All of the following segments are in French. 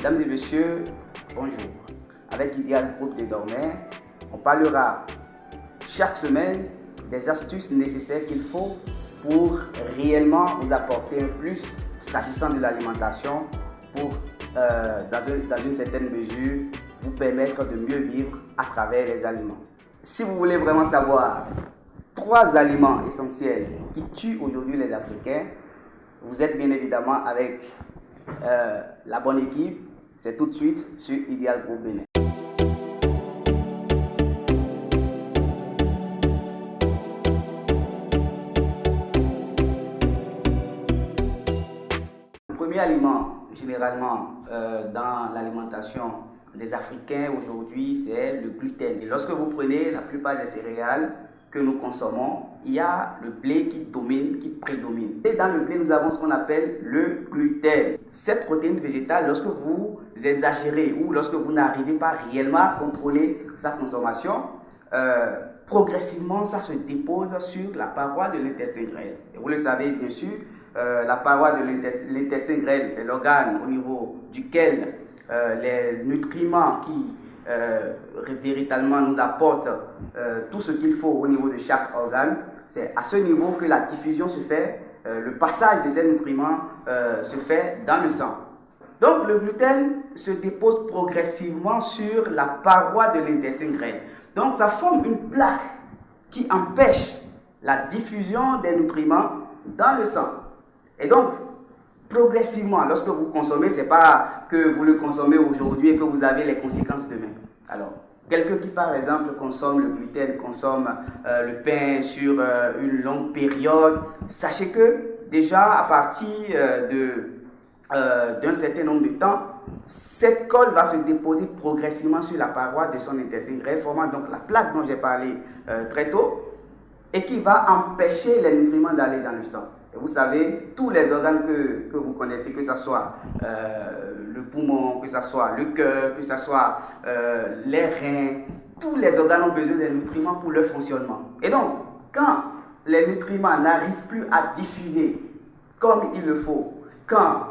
Mesdames et messieurs, bonjour. Avec Ideal Group désormais, on parlera chaque semaine des astuces nécessaires qu'il faut pour réellement vous apporter un plus s'agissant de l'alimentation pour, dans une certaine mesure, vous permettre de mieux vivre à travers les aliments. Si vous voulez vraiment savoir 3 aliments essentiels qui tuent aujourd'hui les Africains, vous êtes bien évidemment avec la bonne équipe. C'est tout de suite sur Ideal Group Bénin. Le premier aliment, généralement, dans l'alimentation des Africains aujourd'hui, c'est le gluten. Et lorsque vous prenez la plupart des céréales que nous consommons, il y a le blé qui domine, qui prédomine. Et dans le blé, nous avons ce qu'on appelle le gluten. Cette protéine végétale, lorsque vous exagérez ou lorsque vous n'arrivez pas réellement à contrôler sa consommation, progressivement, ça se dépose sur la paroi de l'intestin grêle. Et vous le savez bien sûr, la paroi de l'intestin grêle, c'est l'organe au niveau duquel les nutriments qui véritablement nous apportent tout ce qu'il faut au niveau de chaque organe. C'est à ce niveau que la diffusion se fait, le passage de ces nutriments se fait dans le sang. Donc le gluten se dépose progressivement sur la paroi de l'intestin grêle. Donc ça forme une plaque qui empêche la diffusion des nutriments dans le sang. Et donc, progressivement, lorsque vous consommez, ce n'est pas que vous le consommez aujourd'hui et que vous avez les conséquences demain. Alors, quelqu'un qui par exemple consomme le gluten, consomme le pain sur une longue période, sachez que déjà à partir d'un certain nombre de temps, cette colle va se déposer progressivement sur la paroi de son intestin grêle, formant donc la plaque dont j'ai parlé très tôt, et qui va empêcher les nutriments d'aller dans le sang. Et vous savez, tous les organes que vous connaissez, que ce soit le poumon, que ce soit le cœur, que ce soit les reins, tous les organes ont besoin des nutriments pour leur fonctionnement. Et donc, quand les nutriments n'arrivent plus à diffuser comme il le faut, quand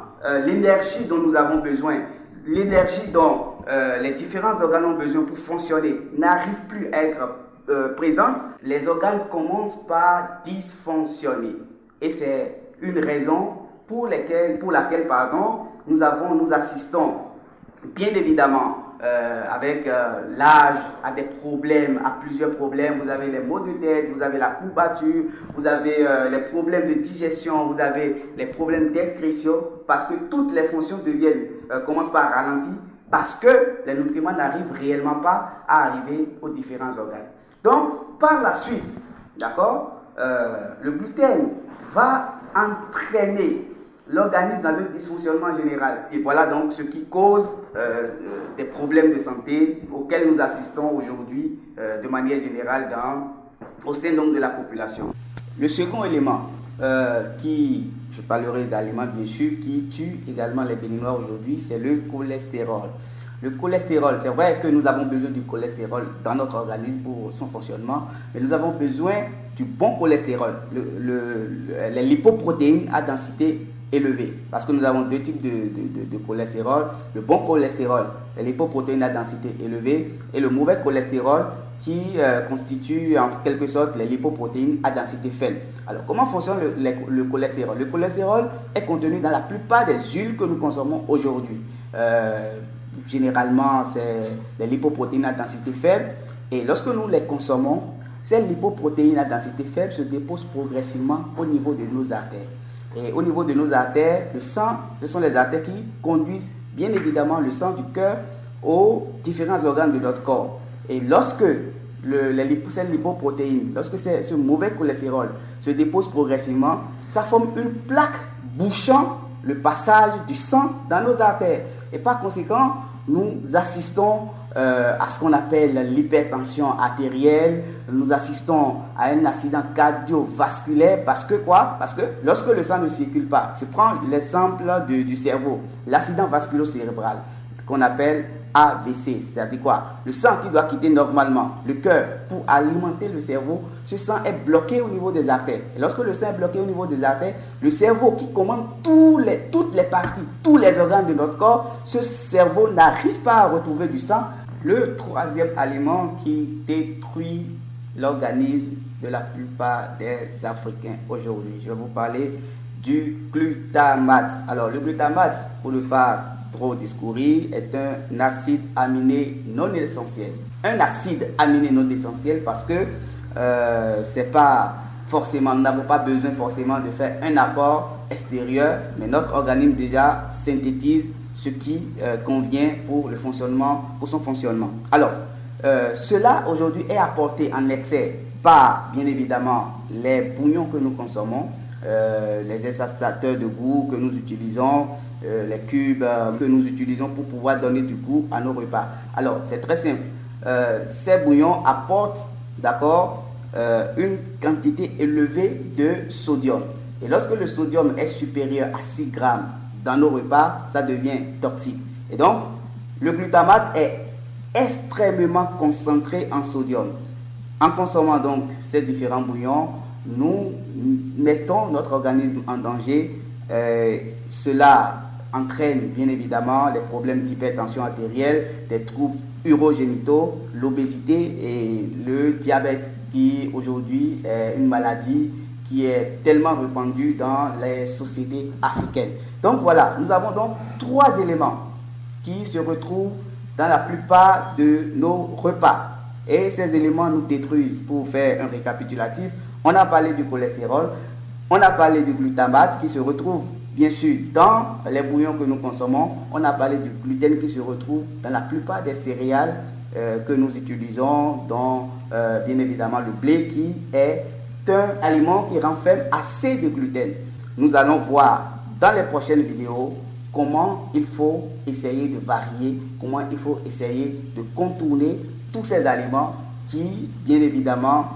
l'énergie dont nous avons besoin, l'énergie dont les différents organes ont besoin pour fonctionner n'arrive plus à être présente, les organes commencent par dysfonctionner. Et c'est une raison pour laquelle nous assistons bien évidemment avec l'âge à des problèmes, à plusieurs problèmes. Vous avez les maux de tête, vous avez la courbature, vous avez les problèmes de digestion, vous avez les problèmes d'excrétion, parce que toutes les fonctions commencent par ralentir, parce que les nutriments n'arrivent réellement pas à arriver aux différents organes. Donc, par la suite, d'accord, le gluten va entraîner l'organisme dans un dysfonctionnement général. Et voilà donc ce qui cause des problèmes de santé auxquels nous assistons aujourd'hui de manière générale au sein donc de la population. Le second élément je parlerai d'aliments bien sûr, qui tue également les Béninois aujourd'hui, c'est le cholestérol. Le cholestérol, c'est vrai que nous avons besoin du cholestérol dans notre organisme pour son fonctionnement, mais nous avons besoin du bon cholestérol, les lipoprotéines à densité élevée. Parce que nous avons 2 types de cholestérol. Le bon cholestérol, les lipoprotéines à densité élevée, et le mauvais cholestérol qui constitue en quelque sorte les lipoprotéines à densité faible. Alors, comment fonctionne le cholestérol? Le cholestérol est contenu dans la plupart des huiles que nous consommons aujourd'hui. Généralement, c'est les lipoprotéines à densité faible. Et lorsque nous les consommons, ces lipoprotéines à densité faible se déposent progressivement au niveau de nos artères. Et au niveau de nos artères, le sang, ce sont les artères qui conduisent bien évidemment le sang du cœur aux différents organes de notre corps. Et lorsque ces lipoprotéines, lorsque ce mauvais cholestérol se dépose progressivement, ça forme une plaque bouchant le passage du sang dans nos artères. Et par conséquent, nous assistons à ce qu'on appelle l'hypertension artérielle, nous assistons à un accident cardiovasculaire parce que lorsque le sang ne circule pas, je prends l'exemple du cerveau, l'accident vasculo-cérébral qu'on appelle AVC. C'est-à-dire quoi? Le sang qui doit quitter normalement le cœur pour alimenter le cerveau, ce sang est bloqué au niveau des artères. Et lorsque le sang est bloqué au niveau des artères, le cerveau qui commande toutes les parties, tous les organes de notre corps, ce cerveau n'arrive pas à retrouver du sang. Le troisième aliment qui détruit l'organisme de la plupart des Africains aujourd'hui. Je vais vous parler du glutamate. Alors, le glutamate, pour ne pas trop discourir, est un acide aminé non essentiel. Un acide aminé non essentiel parce que c'est pas forcément, nous n'avons pas besoin forcément de faire un apport extérieur, mais notre organisme déjà synthétise ce qui convient pour son fonctionnement. Alors, cela aujourd'hui est apporté en excès par, bien évidemment, les bouillons que nous consommons, les extracteurs de goût que nous utilisons, les cubes que nous utilisons pour pouvoir donner du goût à nos repas. Alors, c'est très simple. Ces bouillons apportent, d'accord, une quantité élevée de sodium. Et lorsque le sodium est supérieur à 6 grammes dans nos repas, ça devient toxique. Et donc, le glutamate est extrêmement concentré en sodium. En consommant donc ces différents bouillons, nous mettons notre organisme en danger. Cela entraîne bien évidemment les problèmes d'hypertension artérielle, des troubles urogénitaux, l'obésité et le diabète qui aujourd'hui est une maladie qui est tellement répandue dans les sociétés africaines. Donc voilà, nous avons donc 3 éléments qui se retrouvent dans la plupart de nos repas. Et ces éléments nous détruisent. Pour faire un récapitulatif, on a parlé du cholestérol, on a parlé du glutamate qui se retrouve bien sûr dans les bouillons que nous consommons, on a parlé du gluten qui se retrouve dans la plupart des céréales que nous utilisons, dont bien évidemment le blé qui est un aliment qui renferme assez de gluten. Nous allons voir dans les prochaines vidéos comment il faut essayer de varier, comment il faut essayer de contourner tous ces aliments qui, bien évidemment,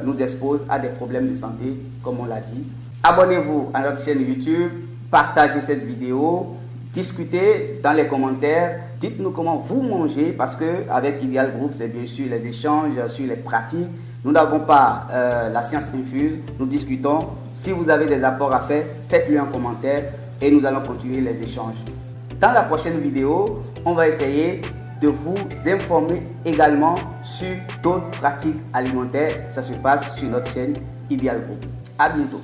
nous exposent à des problèmes de santé, comme on l'a dit. Abonnez-vous à notre chaîne YouTube, partagez cette vidéo, discutez dans les commentaires, dites-nous comment vous mangez, parce qu'avec Ideal Group, c'est bien sûr les échanges sur les pratiques. Nous n'avons pas la science infuse, nous discutons. Si vous avez des apports à faire, faites-le en commentaire et nous allons continuer les échanges. Dans la prochaine vidéo, on va essayer de vous informer également sur d'autres pratiques alimentaires. Ça se passe sur notre chaîne Ideal Group. À bientôt.